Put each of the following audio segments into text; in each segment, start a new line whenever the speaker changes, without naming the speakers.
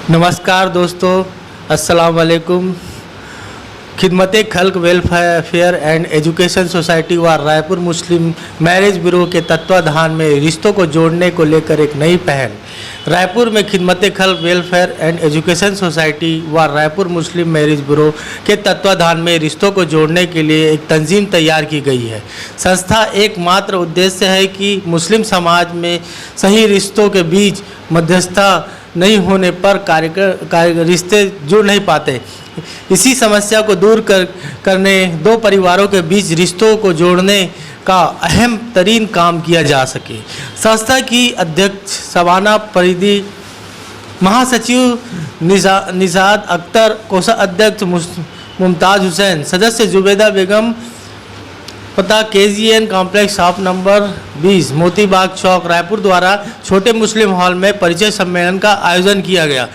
नमस्कार दोस्तों, अस्सलाम वालेकुम। खिदमत खल्क वेलफेयर एंड एजुकेशन सोसाइटी व रायपुर मुस्लिम मैरिज ब्यूरो के तत्वाधान में रिश्तों को जोड़ने को लेकर एक नई पहल। रायपुर में खिदमत खल्क वेलफेयर एंड एजुकेशन सोसाइटी व रायपुर मुस्लिम मैरिज ब्यूरो के तत्वाधान में रिश्तों को जोड़ने के लिए एक तंजीम तैयार की गई है। संस्था एकमात्र उद्देश्य है कि मुस्लिम समाज में सही रिश्तों के बीच मध्यस्थता नहीं होने पर रिश्ते जुड़ नहीं पाते। इसी समस्या को दूर करने दो परिवारों के बीच रिश्तों को जोड़ने का अहम तरीन काम किया जा सके। संस्था की अध्यक्ष शबाना परिदी, महासचिव निजात अख्तर, कोषाध्यक्ष मुमताज़ हुसैन, सदस्य जुबैदा बेगम, पता KGN complex shop number 20 Moti Bagh चौक रायपुर द्वारा छोटे मुस्लिम हॉल में परिचय सम्मेलन का आयोजन किया गया,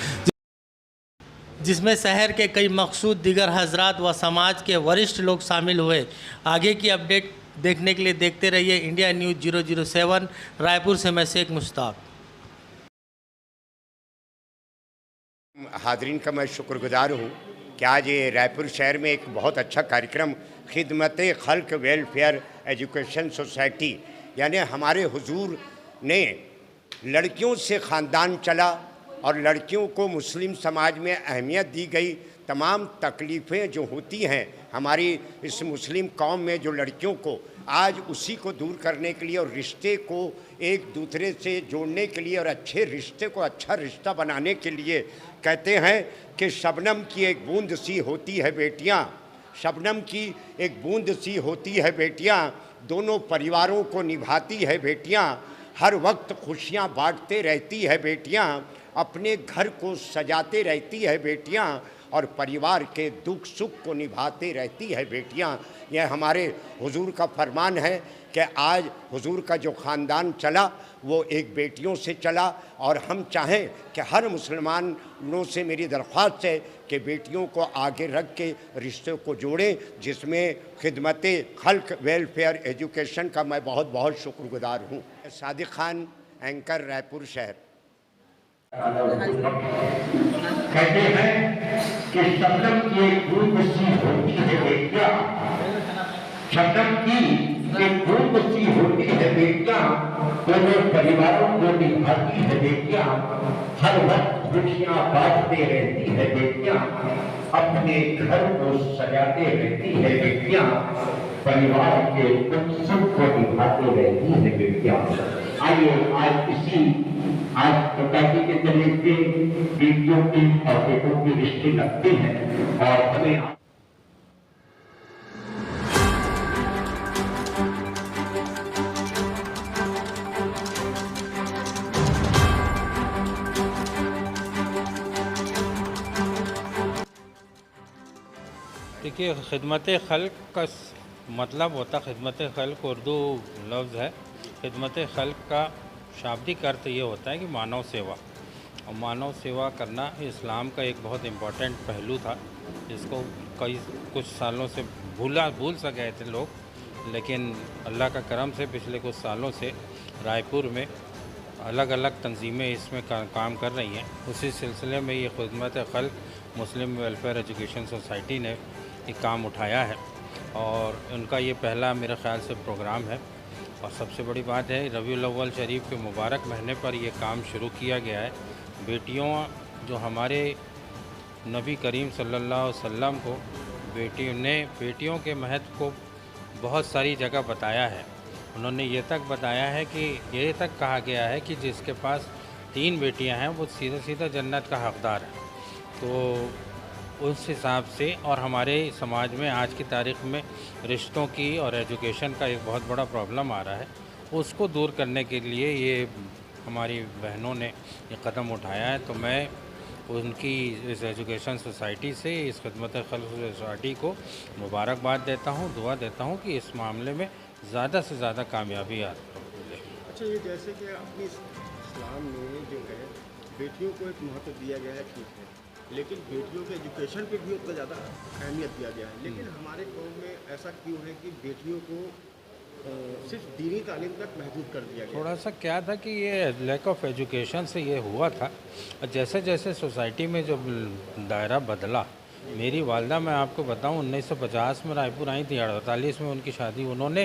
जिसमें शहर के कई मकसूद दिगर हजरात व समाज के वरिष्ठ लोग शामिल हुए। आगे की अपडेट देखने के लिए देखते रहिए इंडिया न्यूज़ 007। रायपुर से मैं शेख मुश्ताक।
हाज़रीन का मैं शुक्रगुजार हूँ कि आज ये रायपुर शहर में एक बहुत अच्छा कार्यक्रम खिदमत खल्क वेलफेयर एजुकेशन सोसाइटी यानी हमारे हुजूर ने लड़कियों से ख़ानदान चला और लड़कियों को मुस्लिम समाज में अहमियत दी गई। तमाम तकलीफ़ें जो होती हैं हमारी इस मुस्लिम कौम में जो लड़कियों को, आज उसी को दूर करने के लिए और रिश्ते को एक दूसरे से जोड़ने के लिए और अच्छे रिश्ते को अच्छा रिश्ता बनाने के लिए कहते हैं कि शबनम की एक बूंद सी होती है बेटियां, शबनम की एक बूंद सी होती है बेटियां, दोनों परिवारों को निभाती है बेटियां, हर वक्त खुशियां बांटते रहती है बेटियां, अपने घर को सजाते रहती है बेटियां और परिवार के दुख सुख को निभाते रहती है बेटियां। यह हमारे हुजूर का फरमान है कि आज हुजूर का जो ख़ानदान चला वो एक बेटियों से चला और हम चाहें कि हर मुसलमानों से मेरी दरख्वास्त है कि बेटियों को आगे रख के रिश्तों को जोड़ें, जिसमें खिदमत खल्क वेलफेयर एजुकेशन का मैं बहुत बहुत शुक्रगुजार हूँ। सादिक खान, एंकर, रायपुर शहर।
कहते हैं कि शबनम की एक बूंद सी होती है बेटियां, शबनम की एक बूंद सी होती है बेटियां, दोनों परिवारों को निभाती है बेटियां, हर वक्त खुशियां बांटते रहती है बेटियां, अपने घर को सजाते रहती है बेटियां, परिवार के दुख सुख को निभाते रहती है बेटियां। आइए आज इसी आज सोसाइटी के तरीके बेटियों की और बेटों की रिश्ते लगते हैं और हमें
देखिए, खिदमत खल्क का मतलब होता, खिदमत खल्क उर्दू लफ्ज़ है। खिदमत खल्क का शाब्दिक अर्थ ये होता है कि मानव सेवा, और मानव सेवा करना इस्लाम का एक बहुत इम्पोर्टेंट पहलू था, जिसको कुछ सालों से भूल सा गए थे लोग, लेकिन अल्लाह का करम से पिछले कुछ सालों से रायपुर में अलग अलग तंजीमें इसमें काम कर रही हैं। उसी सिलसिले में ये खिदमत खल्क मुस्लिम वेलफेयर एजुकेशन सोसाइटी ने एक काम उठाया है और उनका ये पहला मेरे ख़्याल से प्रोग्राम है। और सबसे बड़ी बात है, रबीउल अव्वल शरीफ के मुबारक महीने पर यह काम शुरू किया गया है। बेटियों, जो हमारे नबी करीम सल्लल्लाहु अलैहि वसल्लम को बेटियों के महत्व को बहुत सारी जगह बताया है। उन्होंने ये तक बताया है कि ये तक कहा गया है कि जिसके पास 3 बेटियां हैं वो सीधा जन्नत का हकदार है। तो उस हिसाब से, और हमारे समाज में आज की तारीख़ में रिश्तों की और एजुकेशन का एक बहुत बड़ा प्रॉब्लम आ रहा है, उसको दूर करने के लिए ये हमारी बहनों ने ये कदम उठाया है। तो मैं उनकी इस एजुकेशन सोसाइटी से, इस खिदमत खल्क सोसाइटी को मुबारकबाद देता हूँ, दुआ देता हूँ कि इस मामले में ज़्यादा से ज़्यादा कामयाबी आ मिले।
अच्छा, ये जैसे कि अपनी इस्लाम में जो है बेटियों को एक महत्व दिया गया है, ठीक है, लेकिन बेटियों के एजुकेशन पे भी उतना ज़्यादा अहमियत दिया गया है। लेकिन हमारे कौम में ऐसा क्यों है कि बेटियों को सिर्फ दीनी तालीम तक महदूद कर दिया गया।
थोड़ा सा क्या था कि ये लैक ऑफ एजुकेशन से ये हुआ था। और जैसे जैसे सोसाइटी में जब दायरा बदला, मेरी वालदा मैं आपको बताऊं 1950 में रायपुर आई थी, 48 में उनकी शादी। उन्होंने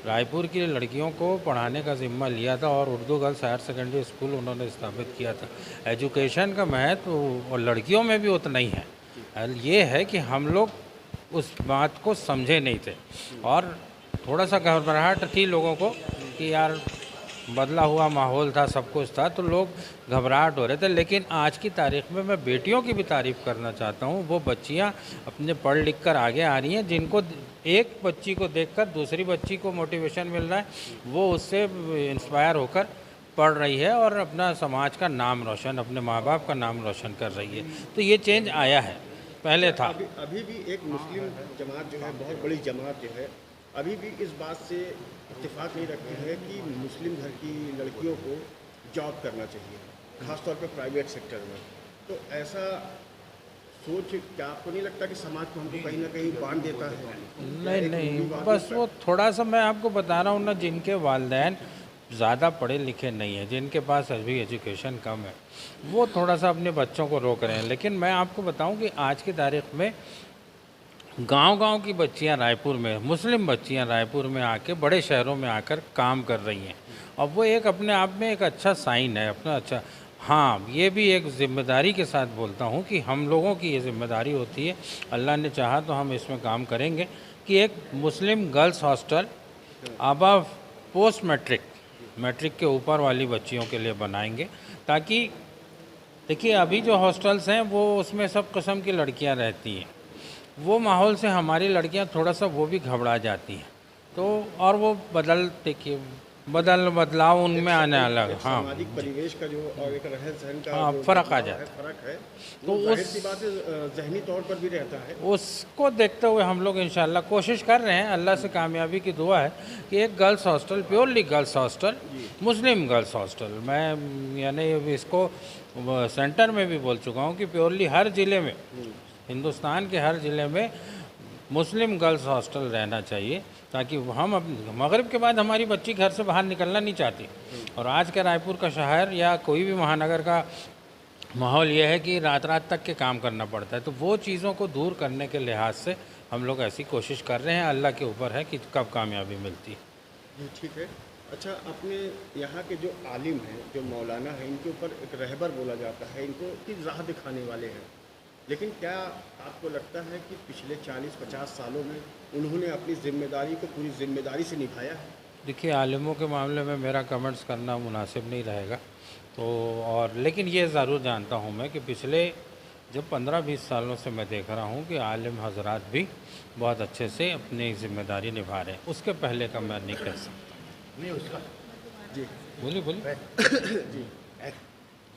रायपुर की लड़कियों को पढ़ाने का ज़िम्मा लिया था और Urdu girls higher secondary school उन्होंने स्थापित किया था। एजुकेशन का महत्व और लड़कियों में भी उतना ही है। ये है कि हम लोग उस बात को समझे नहीं थे और थोड़ा सा घबराहट थी लोगों को कि यार बदला हुआ माहौल था, सब कुछ था, तो लोग घबराहट हो रहे थे। लेकिन आज की तारीख में मैं बेटियों की भी तारीफ़ करना चाहता हूँ। वो बच्चियाँ अपने पढ़ लिख कर आगे आ रही हैं, जिनको एक बच्ची को देखकर दूसरी बच्ची को मोटिवेशन मिल रहा है, वो उससे इंस्पायर होकर पढ़ रही है और अपना समाज का नाम रोशन, अपने माँ बाप का नाम रोशन कर रही है। तो ये चेंज आया है, पहले था।
अभी भी एक मुस्लिम जमात जो है, बहुत बड़ी जमात जो है, अभी भी इस बात से इत्तेफाक नहीं रखती है कि मुस्लिम घर की लड़कियों को जॉब करना चाहिए, ख़ासतौर पर प्राइवेट सेक्टर में। तो ऐसा सोच क्या आपको नहीं लगता कि समाज को हमको कहीं ना कहीं बांध देता है?
नहीं, बस वो थोड़ा सा मैं आपको बता रहा हूँ ना, जिनके वालिदैन ज़्यादा पढ़े लिखे नहीं हैं, जिनके पास अभी एजुकेशन कम है, वो थोड़ा सा अपने बच्चों को रोक रहे हैं। लेकिन मैं आपको बताऊं कि आज की तारीख में गांव-गांव की बच्चियां रायपुर में, मुस्लिम बच्चियां रायपुर में आके बड़े शहरों में आकर काम कर रही हैं और वो एक अपने आप में एक अच्छा साइन है अपना। अच्छा हाँ, ये भी एक ज़िम्मेदारी के साथ बोलता हूँ कि हम लोगों की ये ज़िम्मेदारी होती है, अल्लाह ने चाहा तो हम इसमें काम करेंगे कि एक Muslim girls hostel above post matric के ऊपर वाली बच्चियों के लिए बनाएंगे, ताकि देखिए अभी जो हॉस्टल्स हैं वो उसमें सब किस्म की लड़कियां रहती हैं। वो माहौल से हमारी लड़कियां थोड़ा सा वो भी घबरा जाती हैं, तो और वो बदलाव उनमें आने अलग। हाँ,
सामाजिक परिवेश का जो और एक रहन सहन का
हाँ,
जो
फ़र्क आ जाता है।
फ़र्क है,
तो
तो जाहिर सी बात है ज़हनी तौर पर भी रहता है।
उसको देखते हुए हम लोग इंशाल्लाह कोशिश कर रहे हैं, अल्लाह से कामयाबी की दुआ है कि एक girls hostel, purely girls hostel, मुस्लिम गर्ल्स हॉस्टल, मैं यानी इसको सेंटर में भी बोल चुका हूँ कि प्योरली हर ज़िले में, हिंदुस्तान के हर ज़िले में मुस्लिम गर्ल्स हॉस्टल रहना चाहिए, ताकि हम मगरिब के बाद हमारी बच्ची घर से बाहर निकलना नहीं चाहती। और आज के रायपुर का शहर या कोई भी महानगर का माहौल यह है कि रात रात तक के काम करना पड़ता है। तो वो चीज़ों को दूर करने के लिहाज से हम लोग ऐसी कोशिश कर रहे हैं, अल्लाह के ऊपर है कि कब कामयाबी मिलती है।
जी ठीक है। अच्छा, अपने यहाँ के जो आलिम हैं, जो मौलाना हैं, इनके ऊपर एक रहबर बोला जाता है, इनको की राह दिखाने वाले हैं, लेकिन क्या आपको लगता है कि पिछले 40-50 सालों में उन्होंने अपनी ज़िम्मेदारी को पूरी ज़िम्मेदारी से निभाया है?
देखिए, आलिमों के मामले में मेरा कमेंट्स करना मुनासिब नहीं रहेगा, तो और लेकिन ये ज़रूर जानता हूँ मैं कि पिछले जब 15-20 सालों से मैं देख रहा हूँ कि आलिम हजरात भी बहुत अच्छे से अपनी ज़िम्मेदारी निभा रहे हैं। उसके पहले का मैं नहीं कह सकता।
नहीं उसका
जी
बोलिए।
जी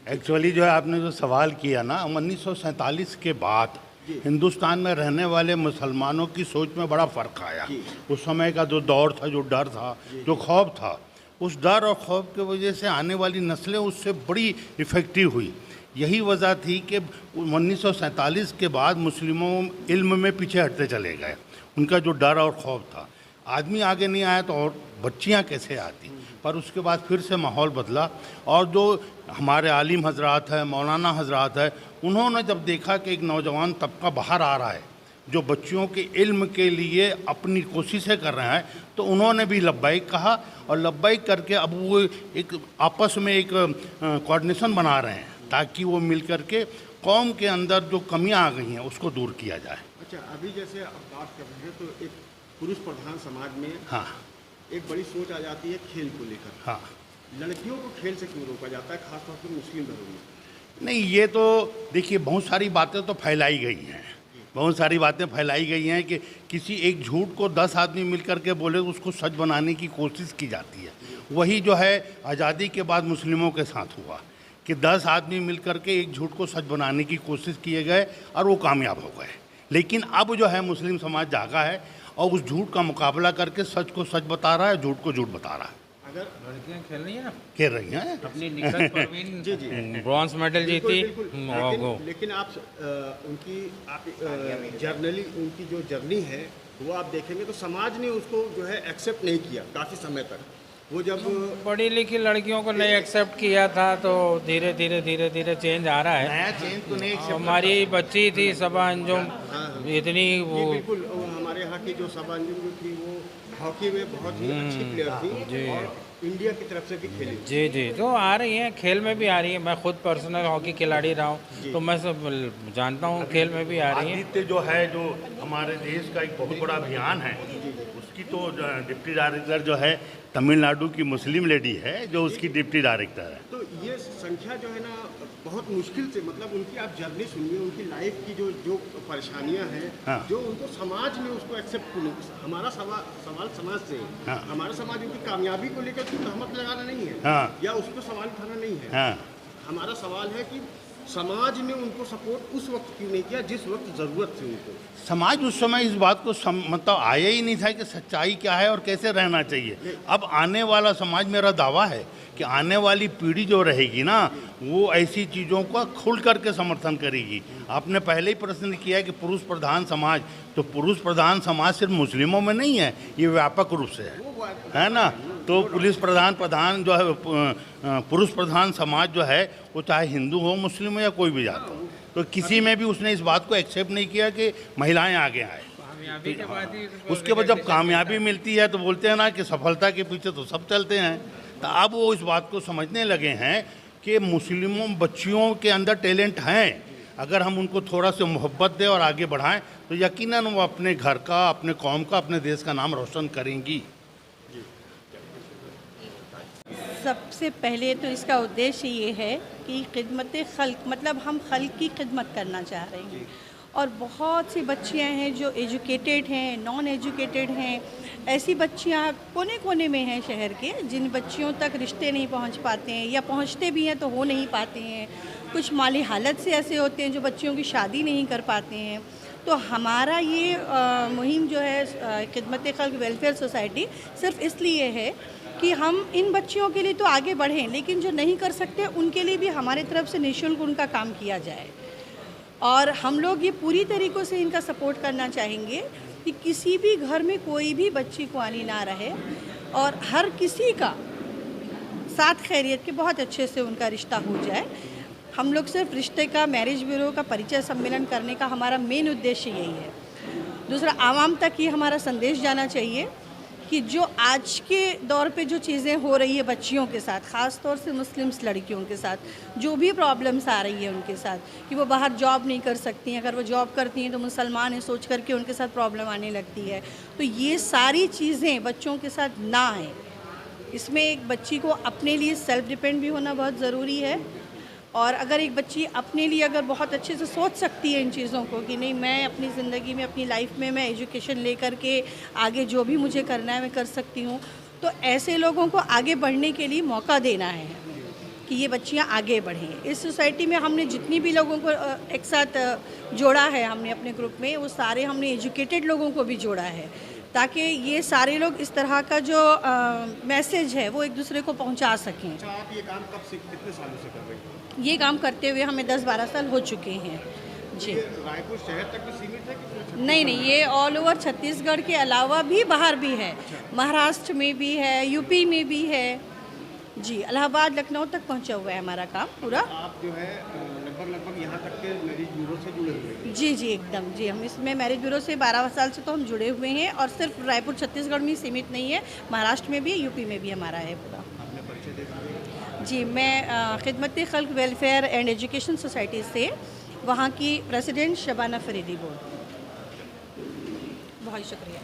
एक्चुअली जो है आपने जो सवाल किया ना, 1947 के बाद हिंदुस्तान में रहने वाले मुसलमानों की सोच में बड़ा फ़र्क आया। उस समय का जो दौर था, जो डर था, जो खौफ था, उस डर और खौफ की वजह से आने वाली नस्लें उससे बड़ी इफ़ेक्टिव हुई। यही वजह थी कि 1947 के बाद मुस्लिमों इल्म में पीछे हटते चले गए। उनका जो डर और खौफ था, आदमी आगे नहीं आया तो और बच्चियां कैसे आती। पर उसके बाद फिर से माहौल बदला और जो हमारे आलिम हजरात हैं, मौलाना हजरात हैं, उन्होंने जब देखा कि एक नौजवान तबका बाहर आ रहा है जो बच्चियों के इल्म के लिए अपनी कोशिशें कर रहे हैं, तो उन्होंने भी लब्बाइक कहा और लब्बाइक करके अब वो एक आपस में एक कोऑर्डिनेशन बना रहे हैं ताकि वो मिल कर के कौम के अंदर जो कमियां आ गई हैं उसको दूर किया जाए।
अच्छा, अभी जैसे आप बात कर रहे हैं तो एक पुरुष प्रधान समाज में
हाँ,
एक बड़ी सोच आ जाती है खेल को लेकर।
हाँ,
लड़कियों को खेल से क्यों रोका जाता है, खासतौर पर मुस्लिम घरों में?
नहीं, ये तो देखिए बहुत सारी बातें तो फैलाई गई हैं, बहुत सारी बातें फैलाई गई हैं कि किसी एक झूठ को 10 आदमी मिल कर के बोले तो उसको सच बनाने की कोशिश की जाती है। वही जो है आज़ादी के बाद मुस्लिमों के साथ हुआ कि 10 आदमी मिल कर के एक झूठ को सच बनाने की कोशिश किए गए और वो कामयाब हो गए। लेकिन अब जो है मुस्लिम समाज जागा है और उस झूठ का मुकाबला करके सच को सच बता रहा है, झूठ को झूठ बता रहा है।
अगर
लड़कियाँ खेल रही है ना,
खेल रही हैं
अपनी निखत परवीन
जी
ब्रॉन्ज मेडल जीती।
लेकिन आप उनकी आप जर्नली उनकी जो जर्नी है वो आप देखेंगे तो समाज ने उसको जो है एक्सेप्ट नहीं किया काफ़ी समय तक। वो जब
पढ़ी लिखी लड़कियों को नहीं एक्सेप्ट किया था, तो धीरे धीरे चेंज आ रहा है।
नया चेंज तो नहीं accept
हमारी बच्ची थी सबा अंजुम, इतनी
जी
वो
बिल्कुल, हमारे यहाँ की जो सबा अंजुम जो थी वो हॉकी में बहुत ही अच्छी प्लेयर थी
जी।
और इंडिया की तरफ से भी खेली।
जी जी, तो आ रही हैं, खेल में भी आ रही है। मैं खुद पर्सनल हॉकी खिलाड़ी रहा हूँ, तो मैं सब जानता हूँ, खेल में भी आ रही हैं।
आदित्य जो है, जो हमारे देश का एक बहुत बड़ा अभियान है, उसकी तो डिप्टी डायरेक्टर जो है तमिलनाडु की मुस्लिम लेडी है, जो उसकी डिप्टी डायरेक्टर है।
तो ये संख्या जो है ना बहुत मुश्किल से, मतलब उनकी आप जर्नी सुनिए, उनकी लाइफ की जो जो परेशानियां हैं,
हाँ।
जो उनको समाज ने उसको एक्सेप्ट नहीं। हमारा सवाल समाज से है।
हाँ।
हमारा समाज उनकी कामयाबी को लेकर तहमत लगाना नहीं है,
हाँ।
या उसको सवाल उठाना नहीं है।
हाँ।
हमारा सवाल है कि समाज ने उनको सपोर्ट उस वक्त क्यों नहीं किया जिस वक्त ज़रूरत थी उनको।
समाज उस समय इस बात को मतलब आया ही नहीं था कि सच्चाई क्या है और कैसे रहना चाहिए। अब आने वाला समाज, मेरा दावा है कि आने वाली पीढ़ी जो रहेगी ना, वो ऐसी चीज़ों का खुल करके समर्थन करेगी। आपने पहले ही प्रश्न किया है कि पुरुष प्रधान समाज, तो पुरुष प्रधान समाज सिर्फ मुस्लिमों में नहीं है, ये व्यापक रूप से है ना। तो पुलिस प्रधान जो है, पुरुष प्रधान समाज जो है, वो चाहे हिंदू हो, मुस्लिम हो या कोई भी जात हो, तो किसी में भी उसने इस बात को एक्सेप्ट नहीं किया कि महिलाएं आगे आए। उसके बाद जब कामयाबी मिलती है तो बोलते हैं ना कि सफलता के पीछे तो सब चलते हैं। तो अब वो इस बात को समझने लगे हैं कि मुस्लिमों बच्चियों के अंदर टैलेंट हैं, अगर हम उनको थोड़ा सा मोहब्बत दें और आगे बढ़ाएं तो यकीनन वो अपने घर का, अपने कौम का, अपने देश का नाम रोशन करेंगी।
सबसे पहले तो इसका उद्देश्य ये है कि खिदमत खल्क, मतलब हम खल्क की खिदमत करना चाह रहे हैं। और बहुत सी बच्चियां हैं जो एजुकेटेड हैं, नॉन एजुकेटेड हैं। ऐसी बच्चियां कोने कोने में हैं शहर के, जिन बच्चियों तक रिश्ते नहीं पहुंच पाते हैं, या पहुंचते भी हैं तो हो नहीं पाते हैं। कुछ माली हालत से ऐसे होते हैं जो बच्चियों की शादी नहीं कर पाते हैं। तो हमारा ये मुहिम जो है खिदमत खल्क वेलफेयर सोसाइटी सिर्फ इसलिए है कि हम इन बच्चियों के लिए तो आगे बढ़ें, लेकिन जो नहीं कर सकते उनके लिए भी हमारे तरफ से निःशुल्क उनका काम किया जाए। और हम लोग ये पूरी तरीक़ों से इनका सपोर्ट करना चाहेंगे कि किसी भी घर में कोई भी बच्ची कुआनी ना रहे, और हर किसी का साथ खैरियत के बहुत अच्छे से उनका रिश्ता हो जाए। हम लोग सिर्फ रिश्ते का, मैरिज ब्यूरो का परिचय सम्मेलन करने का हमारा मेन उद्देश्य यही है। दूसरा, आवाम तक ये हमारा संदेश जाना चाहिए कि जो आज के दौर पे जो चीज़ें हो रही है बच्चियों के साथ, ख़ास तौर से मुस्लिम्स लड़कियों के साथ, जो भी प्रॉब्लम्स आ रही है उनके साथ, कि वो बाहर जॉब नहीं कर सकती हैं, अगर वो जॉब करती हैं तो मुसलमान हैं सोच करके उनके साथ प्रॉब्लम आने लगती है। तो ये सारी चीज़ें बच्चों के साथ ना आएँ। इसमें एक बच्ची को अपने लिए सेल्फ डिपेंड भी होना बहुत ज़रूरी है। और अगर एक बच्ची अपने लिए अगर बहुत अच्छे से सोच सकती है इन चीज़ों को कि नहीं, मैं अपनी ज़िंदगी में, अपनी लाइफ में मैं एजुकेशन लेकर के आगे जो भी मुझे करना है मैं कर सकती हूँ, तो ऐसे लोगों को आगे बढ़ने के लिए मौका देना है कि ये बच्चियाँ आगे बढ़ें। इस सोसाइटी में हमने जितनी भी लोगों को एक साथ जोड़ा है हमने अपने ग्रुप में, वो सारे हमने एजुकेटेड लोगों को भी जोड़ा है, ताकि ये सारे लोग इस तरह का जो मैसेज है वो एक दूसरे को पहुंचा सकें।
अच्छा, आप ये काम कब से, कितने सालों से कर रहे हैं?
ये काम करते हुए हमें 10-12 साल हो चुके हैं जी।
ये रायपुर शहर तक भी सीमित है कि
नहीं, ये ऑल ओवर छत्तीसगढ़ के अलावा भी बाहर भी है, महाराष्ट्र में भी है, यूपी में भी है जी, इलाहाबाद, लखनऊ तक पहुंचा हुआ है हमारा काम पूरा।
आप जो है लगभग यहाँ तक के मैरिज ब्यूरो से जुड़े हुए हैं?
जी जी, एकदम जी। हम इसमें मैरिज ब्यूरो से 12 साल से तो हम जुड़े हुए हैं, और सिर्फ रायपुर छत्तीसगढ़ में ही सीमित नहीं है, महाराष्ट्र में भी, यूपी में भी हमारा है पूरा।
आपने परिचय दे दिया
जी, मैं खिदमत खल्क वेलफेयर एंड एजुकेशन सोसाइटी से वहाँ की प्रेसिडेंट शबाना फरीदी बोल। बहुत शुक्रिया।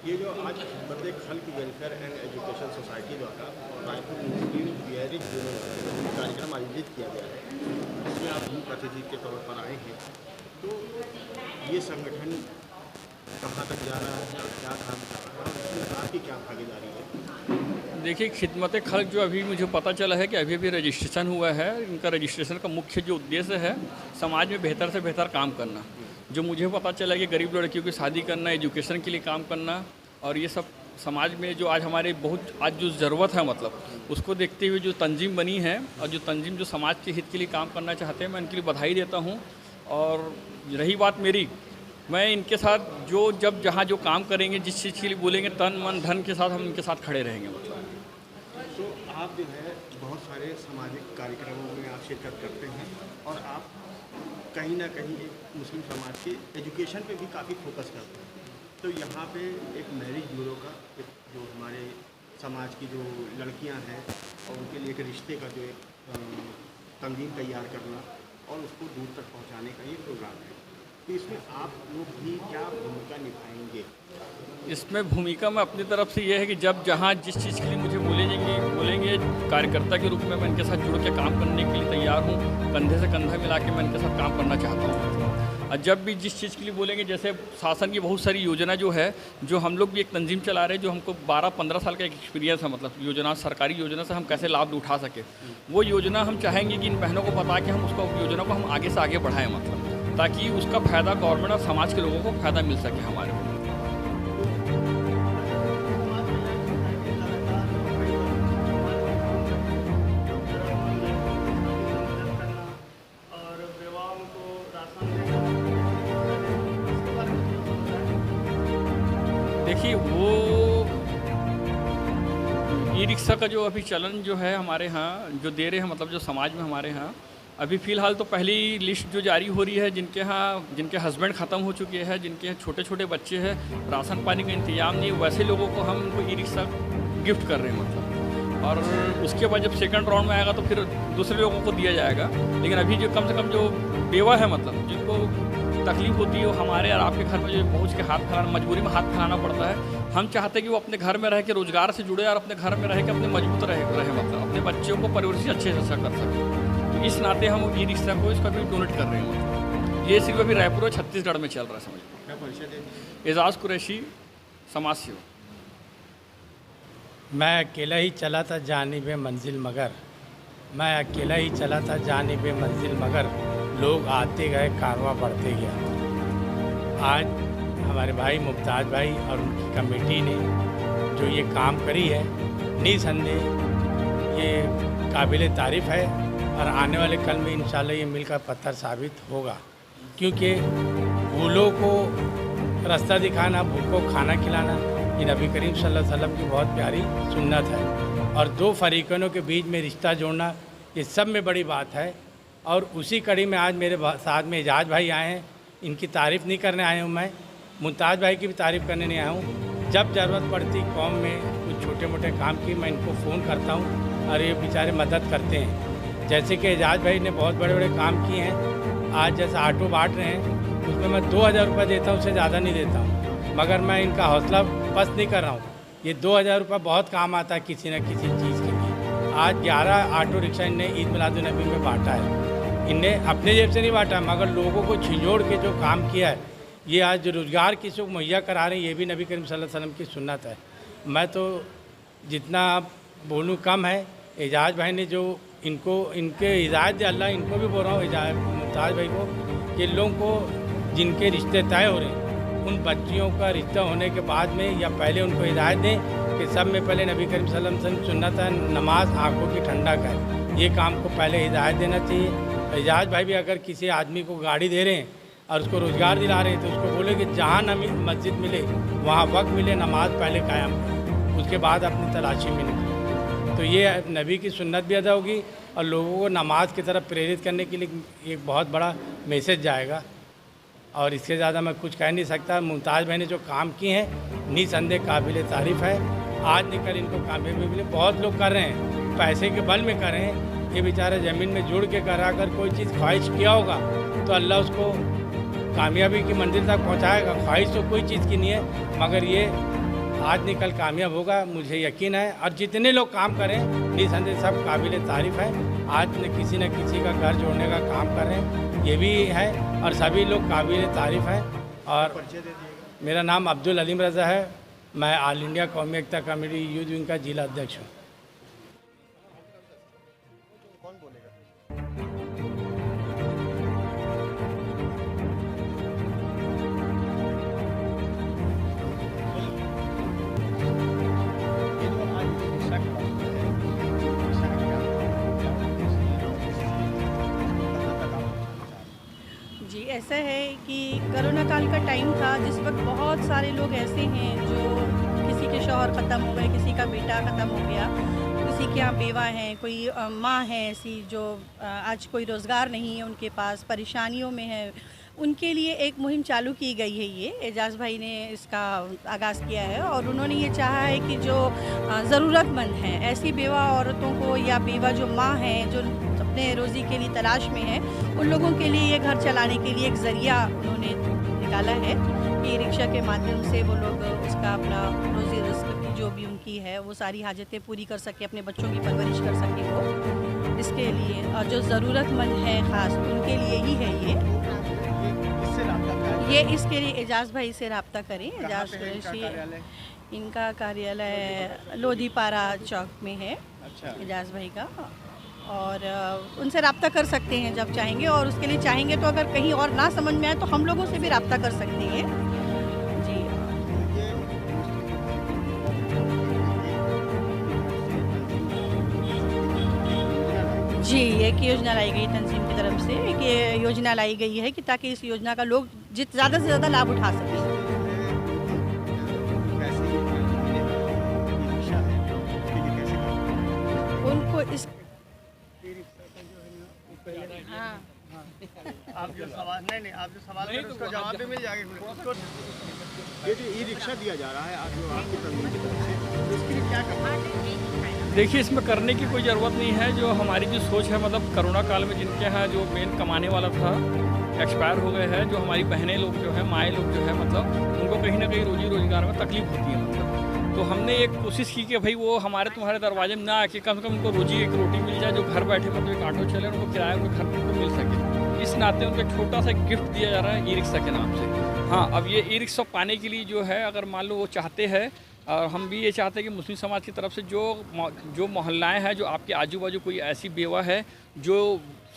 ये जो आज खिदमत खल्क वेलफेयर एंड एजुकेशन सोसाइटी द्वारा रायपुर मुस्लिम मैरिज ब्यूरो द्वारा कार्यक्रम आयोजित किया गया है, इसमें आप मुख्य अतिथि के तौर पर आए हैं, तो ये संगठन कहाँ तक जा रहा है, क्या काम कर रहा है, इसमें आपकी क्या भागीदारी है?
देखिए, खिदमत खल्क जो अभी मुझे पता चला है कि अभी अभी रजिस्ट्रेशन हुआ है। इनका रजिस्ट्रेशन का मुख्य जो उद्देश्य है समाज में बेहतर से बेहतर काम करना। जो मुझे पता चला कि गरीब लड़कियों की शादी करना, एजुकेशन के लिए काम करना, और ये सब समाज में जो आज हमारे बहुत आज जो ज़रूरत है मतलब उसको देखते हुए जो तंजीम बनी है और जो तंजीम जो समाज के हित के लिए काम करना चाहते हैं, मैं इनके लिए बधाई देता हूँ। और रही बात मेरी, मैं इनके साथ जो जब जहाँ जो काम करेंगे, जिस चीज़ के लिए बोलेंगे, तन मन धन के साथ हम इनके साथ खड़े रहेंगे मतलब।
तो आप जो है बहुत सारे सामाजिक कार्यक्रमों में आप शिरकत करते हैं और आप कहीं ना कहीं एक मुस्लिम समाज के एजुकेशन पे भी काफ़ी फोकस करते हैं। तो यहाँ पे एक मैरिज ब्यूरो का एक जो हमारे समाज की जो लड़कियाँ हैं और उनके लिए एक रिश्ते का जो एक तंजीम तैयार करना और उसको दूर तक पहुँचाने का ये प्रोग्राम है। तो इसमें आप लोग भी क्या भूमिका निभाएंगे?
इसमें भूमिका मैं अपनी तरफ से ये है कि जब जहाँ जिस चीज़ के लिए मुझे बोलेंगे कार्यकर्ता के रूप में मैं इनके साथ जुड़ के काम करने के लिए तैयार हूँ। कंधे से कंधा मिला के मैं इनके साथ काम करना चाहता हूँ। और जब भी जिस चीज़ के लिए बोलेंगे, जैसे शासन की बहुत सारी योजना जो है, जो हम लोग भी एक तंजीम चला रहे हैं, जो हमको 12-15 साल का एक्सपीरियंस है मतलब योजना, सरकारी योजना से हम कैसे लाभ उठा सके, वो योजना हम चाहेंगे कि इन बहनों को बता के हम उसको योजना को हम आगे से आगे बढ़ाएं मतलब, ताकि उसका फ़ायदा गवर्नमेंट और समाज के लोगों को फ़ायदा मिल सके हमारे को। देखिए, वो ई रिक्शा का जो अभी चलन जो है हमारे यहाँ जो दे रहे हैं मतलब जो समाज में हमारे यहाँ अभी फ़िलहाल तो पहली लिस्ट जो जारी हो रही है, जिनके हस्बैंड ख़त्म हो चुके हैं, जिनके यहाँ छोटे छोटे बच्चे हैं, राशन पानी का इंतजाम नहीं, वैसे लोगों को हम उनको ई रिक्शा गिफ्ट कर रहे हैं मतलब। और उसके बाद जब सेकंड राउंड में आएगा तो फिर दूसरे लोगों को दिया जाएगा। लेकिन अभी जो कम से कम जो बेवा है मतलब जिनको तकलीफ़ होती है, वो हमारे और आपके घर में जो पहुँच के हाथ फैलाना, मजबूरी में हाथ फैलाना पड़ता है। हम चाहते हैं कि वो अपने घर में रह के रोज़गार से जुड़े और अपने घर में रह के अपने मजबूत रहे मतलब अपने बच्चों को परवरिश अच्छे से अच्छा कर सकें। तो इस नाते हम ई रिक्शा को इसका भी डोनेट कर रहे हैं मतलब। ये सिर्फ अभी रायपुर और छत्तीसगढ़ में चल रहा है समझ।
क्या परिचय देंगे?
एजाज़ कुरैशी, समाज सेवक।
मैं अकेला ही चला था जानिबे मंजिल मगर, मैं अकेला ही चला था जानिबे मंजिल मगर, लोग आते गए कारवां बढ़ते गया। आज हमारे भाई मुमताज़ भाई और उनकी कमेटी ने जो ये काम करी है, निसंदेह ये काबिल तारीफ़ है और आने वाले कल में इंशाल्लाह ये मिल का पत्थर साबित होगा। क्योंकि भूलों को रास्ता दिखाना, भूखों को खाना खिलाना, ये नबी करीम सल्लल्लाहु अलैहि वसल्लम की बहुत प्यारी सुन्नत है। और दो फरीकों के बीच में रिश्ता जोड़ना, ये सब में बड़ी बात है। और उसी कड़ी में आज मेरे साथ में एजाज भाई आए हैं। इनकी तारीफ़ नहीं करने आया हूँ मैं, मुमताज़ भाई की भी तारीफ़ करने नहीं आया हूँ। जब ज़रूरत पड़ती कौम में कुछ छोटे मोटे काम की, मैं इनको फ़ोन करता हूँ और ये बेचारे मदद करते हैं। जैसे कि एजाज भाई ने बहुत बड़े बड़े काम किए हैं। आज जैसे ऑटो बांट रहे हैं, उसमें मैं 2000 रुपये देता हूँ, उससे ज़्यादा नहीं देता हूँ। मगर मैं इनका हौसला पस्त नहीं कर रहा हूँ। ये 2000 रुपये बहुत काम आता है किसी न किसी चीज़ के लिए। आज 11 ऑटो रिक्शा इनने ईद मिलादुन्नबी में बांटा है। इनने अपने जेब से नहीं बांटा, मगर लोगों को छिजोड़ के जो काम किया है, ये आज जो रोज़गार किसी को मुहैया करा रहे हैं, ये भी नबी करीम सल्लल्लाहु अलैहि वसल्लम की सुन्नत है। मैं तो जितना बोलूँ कम है। एजाज भाई ने जो इनके हिदायत दे, अल्लाह इनको भी बोल रहा हूँ मुमताज़ भाई को, कि लोगों को जिनके रिश्ते तय हो रहे हैं, उन बच्चियों का रिश्ता होने के बाद में या पहले उनको हिदायत दें कि सब में पहले नबी करीम सल्लल्लाहु अलैहि वसल्लम सुन्नत है, नमाज आँखों की ठंडक है, ये काम को पहले हिदायत देना चाहिए। एजाज भाई भी अगर किसी आदमी को गाड़ी दे रहे हैं और उसको रोज़गार दिला रहे हैं, तो उसको बोले कि जहाँ न मस्जिद मिले वहाँ वक्त मिले, नमाज पहले कायम करें, उसके बाद अपनी तलाशी में निकले। तो ये नबी की सुन्नत भी अदा होगी और लोगों को नमाज की तरफ प्रेरित करने के लिए एक बहुत बड़ा मैसेज जाएगा। और इससे ज़्यादा मैं कुछ कह नहीं सकता। मुमताज़ भाई ने जो काम किए हैं निसंदेह काबिल तारीफ़ है। आज निकल इनको कामयाबी मिली, बहुत लोग कर रहे हैं, पैसे के बल में कर रहे हैं। ये बेचारे ज़मीन में जुड़ के करा, अगर कोई चीज़ ख्वाहिश किया होगा तो अल्लाह उसको कामयाबी की मंजिल तक पहुंचाएगा। ख्वाहिश तो कोई चीज़ की नहीं है, मगर ये आज निकल कामयाब होगा, मुझे यकीन है। और जितने लोग काम करें निसंदेह सब काबिल तारीफ़ है। आज किसी न किसी का घर जोड़ने का काम कर रहे हैं, ये भी है, और सभी लोग काबिल तारीफ़ हैं। और मेरा नाम अब्दुल अलीम रज़ा है, मैं ऑल इंडिया कौमी एकता कमेटी यूथ विंग का जिला अध्यक्ष हूँ।
ऐसा है कि कोरोना काल का टाइम था जिस वक्त बहुत सारे लोग ऐसे हैं जो किसी के शौहर ख़त्म हो गए, किसी का बेटा ख़त्म हो गया, किसी के यहाँ बेवा हैं, कोई माँ है ऐसी जो आज कोई रोज़गार नहीं है उनके पास, परेशानियों में है। उनके लिए एक मुहिम चालू की गई है। ये एजाज़ भाई ने इसका आगाज़ किया है और उन्होंने ये चाहा है कि जो ज़रूरतमंद हैं, ऐसी बेवा औरतों को या बेवा जो माँ हैं जो अपने रोज़ी के लिए तलाश में है, उन लोगों के लिए ये घर चलाने के लिए एक ज़रिया उन्होंने निकाला है कि रिक्शा के माध्यम से वो लोग उसका अपना रोज़ी रिज़्क़ की जो भी उनकी है वो सारी हाजतें पूरी कर सके, अपने बच्चों की परवरिश कर सके वो। इसके लिए और जो ज़रूरतमंद है ख़ास उनके लिए ही है ये इसके लिए एजाज़ भाई से रब्ता करें। एजाज़ कुरैशी, इनका कार्यालय लोधीपारा चौक में है। एजाज़ भाई का, और उनसे रब्ता कर सकते हैं जब चाहेंगे, और उसके लिए चाहेंगे तो अगर कहीं और ना समझ में आए तो हम लोगों से भी रब्ता कर सकते हैं जी। जी, एक योजना लाई गई तंजीम की तरफ से, एक ये योजना लाई गई है कि ताकि इस योजना का लोग ज़्यादा से ज़्यादा लाभ उठा सकें। उनको इस
आप जो सवाल आप जो सवाल करें उसका जवाब भी मिल जाएगा। ये जो ई रिक्शा दिया जा रहा है आज जो आपकी तंजीम की तरफ से, तो इसके लिए क्या करना है?
देखिए, इसमें करने की कोई ज़रूरत नहीं है। जो हमारी जो सोच है, मतलब कोरोना काल में जिनके यहाँ जो मेन कमाने वाला था एक्सपायर हो गए हैं, जो हमारी बहनें लोग जो है, माएँ लोग जो है, मतलब उनको कहीं ना कहीं रोजी रोजगार में तकलीफ होती है। मतलब तो हमने एक कोशिश की कि भाई वो हमारे तुम्हारे दरवाजे में ना आके कम से कम उनको रोजी एक रोटी मिल जाए, जो घर बैठे मतलब एक ऑटो चले, उनको किराया उनके घर उनको मिल सके। इस नाते उनको एक छोटा सा गिफ्ट दिया जा रहा है ई रिक्शा के नाम से। हाँ, अब ये ई रिक्शा पाने के लिए जो है, अगर मान लो वो चाहते हैं, और हम भी ये चाहते हैं कि मुस्लिम समाज की तरफ से जो मोहल्लाएँ हैं, जो आपके आजू बाजू कोई ऐसी बेवा है जो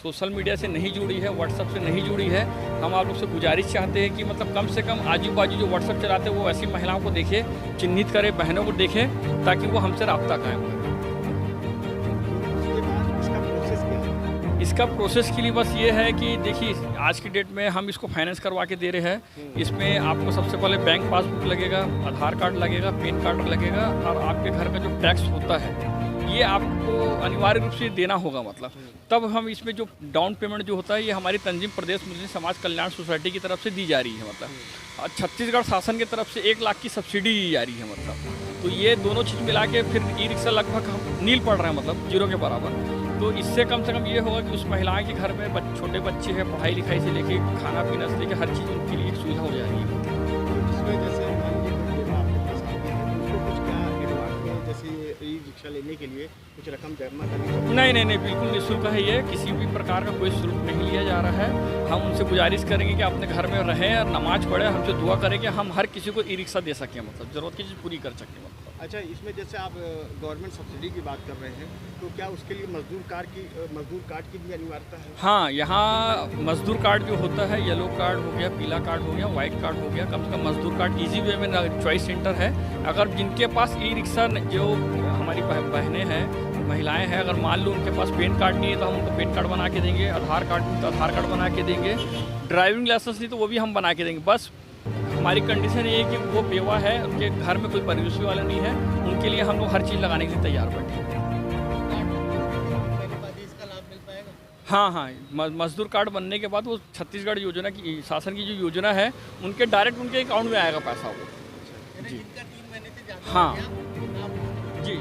सोशल मीडिया से नहीं जुड़ी है, व्हाट्सएप से नहीं जुड़ी है, हम आप लोग से गुजारिश चाहते हैं कि मतलब कम से कम आजू बाजू जो व्हाट्सएप चलाते हैं वो ऐसी महिलाओं को देखे, चिन्हित करे, बहनों को देखे, ताकि वो हमसे रब्ता कायम करें। इसका प्रोसेस के लिए बस ये है कि देखिए, आज की डेट में हम इसको फाइनेंस करवा के दे रहे हैं। इसमें आपको सबसे पहले बैंक पासबुक लगेगा, आधार कार्ड लगेगा, पैन कार्ड लगेगा, और आपके घर का जो टैक्स होता है ये आपको अनिवार्य रूप से देना होगा। मतलब तब हम इसमें जो डाउन पेमेंट जो होता है, ये हमारी तंजीम प्रदेश मुस्लिम समाज कल्याण सोसाइटी की तरफ से दी जा रही है। मतलब छत्तीसगढ़ शासन की तरफ से 1 लाख की सब्सिडी दी जा रही है। मतलब तो ये दोनों चीज़ मिला के फिर ई रिक्शा लगभग हम नील पड़ रहे हैं, मतलब 0 के बराबर। तो इससे कम से कम ये होगा कि उस महिलाएं के घर में छोटे बच्चे हैं, पढ़ाई लिखाई से लेके खाना पीना से लेके हर चीज़ उनके लिए एक सुविधा हो जा रही है।
इसमें जैसे आपके पास आती है तो उसको कुछ क्या एडवांस में, जैसे ई रिक्शा लेने के लिए कुछ रकम जमा करनी?
नहीं, बिल्कुल निःशुल्क है ये। किसी भी प्रकार का कोई शुल्क नहीं लिया जा रहा है। हम उनसे गुजारिश करेंगे कि अपने घर में रहें और नमाज पढ़ें, हमसे दुआ करें कि हम हर किसी को ई रिक्शा दे सकें, मतलब ज़रूरत की चीज़ पूरी कर सकें। मतलब
अच्छा, इसमें जैसे आप गवर्नमेंट सब्सिडी की बात कर रहे हैं, तो क्या उसके लिए मजदूर कार्ड की भी अनिवार्यता है?
हाँ, यहाँ मजदूर कार्ड जो होता है, येलो कार्ड हो गया, पीला कार्ड हो गया, वाइट कार्ड हो गया, कम से कम मजदूर कार्ड ईजी वे में चॉइस सेंटर है। अगर जिनके पास ई रिक्शा, जो हमारी बहनें हैं, महिलाएं हैं, अगर मान लो उनके पास पैन कार्ड नहीं है तो हम उनको पैन कार्ड बना के देंगे, आधार कार्ड नहीं तो आधार कार्ड बना के देंगे, ड्राइविंग लाइसेंस नहीं तो वो भी हम बना के देंगे। बस हमारी कंडीशन ये है कि वो बेवा है, उनके घर में कोई परिवेशी वाला नहीं है, उनके लिए हम लोग हर चीज़ लगाने के लिए तैयार बैठे हैं। हाँ, मजदूर कार्ड बनने के बाद वो छत्तीसगढ़ योजना की, शासन की जो योजना है, उनके डायरेक्ट उनके अकाउंट में आएगा पैसा वो। जी, हाँ, जी।